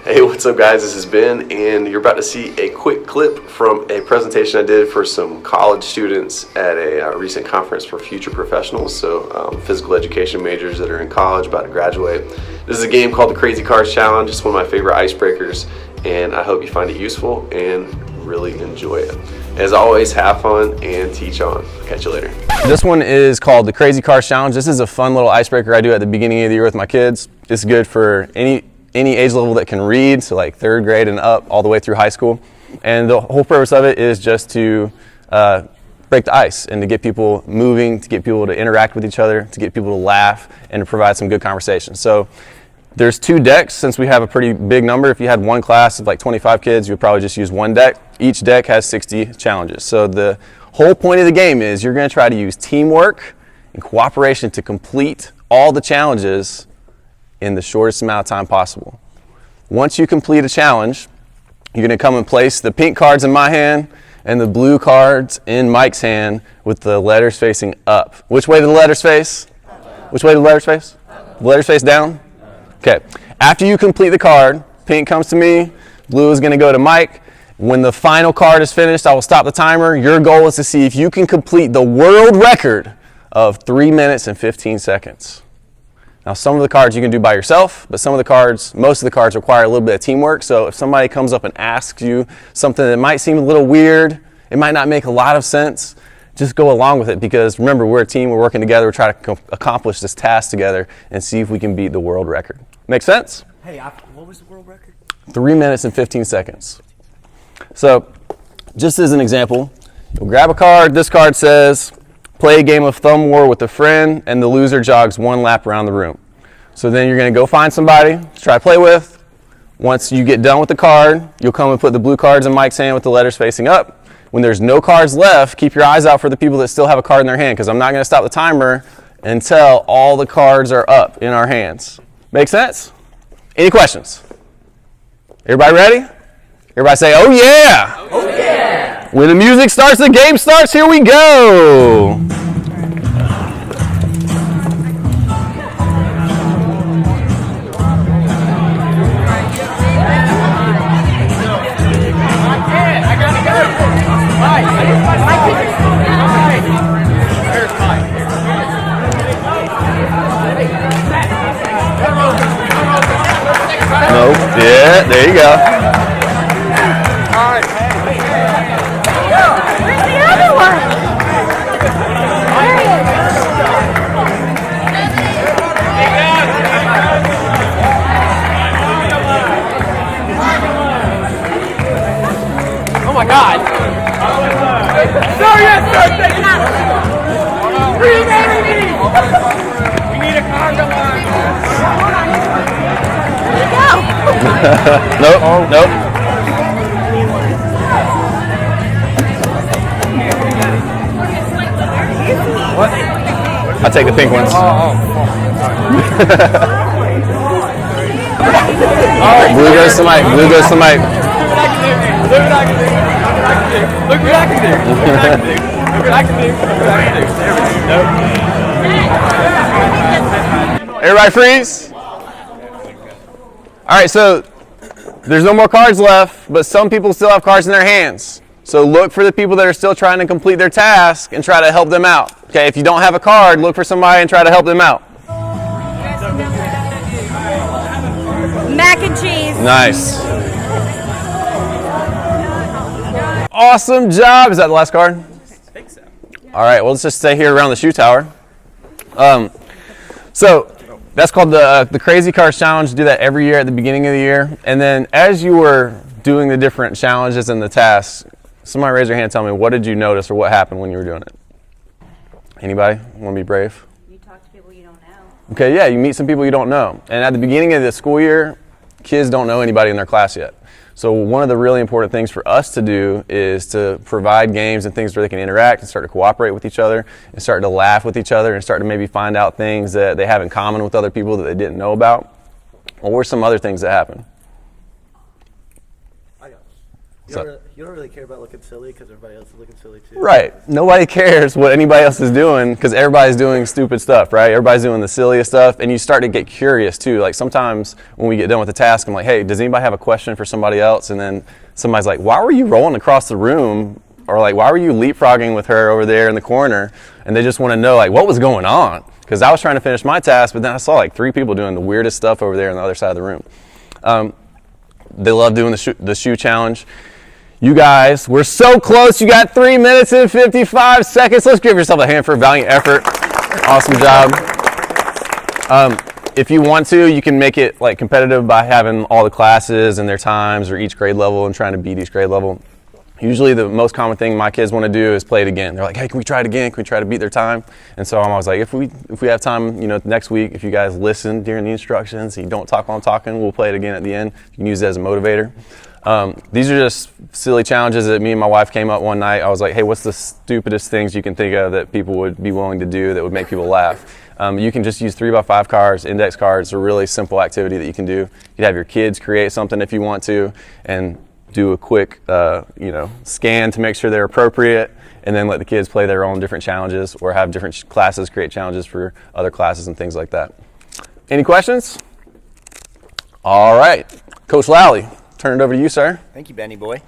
Hey, what's up guys? This is Ben, and you're about to see a quick clip from a presentation I did for some college students at a recent conference for future professionals, so physical education majors that are in college, about to graduate. This is a game called the Crazy Cars Challenge. It's one of my favorite icebreakers, and I hope you find it useful and really enjoy it. As always, have fun and teach on. Catch you later. This one is called the Crazy Cars Challenge. This is a fun little icebreaker I do at the beginning of the year with my kids. It's good for any age level that can read, so like third grade and up all the way through high school. And the whole purpose of it is just to break the ice and to get people moving, to get people to interact with each other, to get people to laugh, and to provide some good conversation. So there's 2 decks since we have a pretty big number. If you had one class of like 25 kids, you would probably just use one deck. Each deck has 60 challenges. So the whole point of the game is you're going to try to use teamwork and cooperation to complete all the challenges in the shortest amount of time possible. Once you complete a challenge, you're going to come and place the pink cards in my hand and the blue cards in Mike's hand with the letters facing up. Which way do the letters face? Which way do the letters face? The letters face down? Okay. After you complete the card, pink comes to me, blue is going to go to Mike. When the final card is finished, I will stop the timer. Your goal is to see if you can complete the world record of 3 minutes and 15 seconds. Now, some of the cards you can do by yourself, but most of the cards require a little bit of teamwork. So if somebody comes up and asks you something that might seem a little weird, it might not make a lot of sense, just go along with it, because remember, we're a team, we're working together, we're trying to accomplish this task together and see if we can beat the world record. Make sense? Hey, what was the world record? 3 minutes and 15 seconds. So, just as an example, you'll grab a card. This card says, play a game of thumb war with a friend, and the loser jogs 1 lap around the room. So then you're going to go find somebody to try to play with. Once you get done with the card, you'll come and put the blue cards in Mike's hand with the letters facing up. When there's no cards left, keep your eyes out for the people that still have a card in their hand, because I'm not going to stop the timer until all the cards are up in our hands. Make sense? Any questions? Everybody ready? Everybody say, oh yeah! Oh yeah! When the music starts, the game starts. Here we go! Nope. Yeah, there you go. Where's the other one? Oh my God! Sorry, yes, sir. We need a conga line. Nope. Nope. What? I'll take the pink ones. Blue goes to Mike. Blue goes to Mike. Look what I can do. Look what I can do. Look what I can do. Look what I can do. Look what I can do. Nope. Everybody freeze. All right, so there's no more cards left, but some people still have cards in their hands. So look for the people that are still trying to complete their task and try to help them out. Okay, if you don't have a card, look for somebody and try to help them out. Mac and cheese. Nice. Awesome job. Is that the last card? I think so. All right, well, let's just stay here around the shoe tower. So that's called the Crazy Cars Challenge. Do that every year at the beginning of the year. And then as you were doing the different challenges and the tasks, somebody raise your hand and tell me, what did you notice or what happened when you were doing it? Anybody want to be brave? You talk to people you don't know. Okay, yeah, you meet some people you don't know. And at the beginning of the school year, kids don't know anybody in their class yet. So one of the really important things for us to do is to provide games and things where they can interact and start to cooperate with each other and start to laugh with each other and start to maybe find out things that they have in common with other people that they didn't know about. What were some other things that happened? You don't really care about looking silly because everybody else is looking silly too. Right. Nobody cares what anybody else is doing because everybody's doing stupid stuff, right? Everybody's doing the silliest stuff, and you start to get curious too. Like sometimes when we get done with the task, I'm like, hey, does anybody have a question for somebody else? And then somebody's like, why were you rolling across the room? Or like, why were you leapfrogging with her over there in the corner? And they just want to know like what was going on. Because I was trying to finish my task, but then I saw like 3 people doing the weirdest stuff over there on the other side of the room. They love doing the shoe challenge. You guys, we're so close. You got 3 minutes and 55 seconds. Let's give yourself a hand for a valiant effort. Awesome job. If you want to, you can make it like competitive by having all the classes and their times or each grade level and trying to beat each grade level. Usually the most common thing my kids want to do is play it again. They're like, hey, can we try it again? Can we try to beat their time? And so I'm always like, if we have time, next week, if you guys listen during the instructions, and you don't talk while I'm talking, we'll play it again at the end. You can use it as a motivator. These are just silly challenges that me and my wife came up one night. I was like, hey, what's the stupidest things you can think of that people would be willing to do that would make people laugh? You can just use 3x5 cards, index cards. It's a really simple activity that you can do. You can have your kids create something if you want to, and do a quick, scan to make sure they're appropriate, and then let the kids play their own different challenges or have different classes create challenges for other classes and things like that. Any questions? All right. Coach Lally, turn it over to you, sir. Thank you, Benny boy.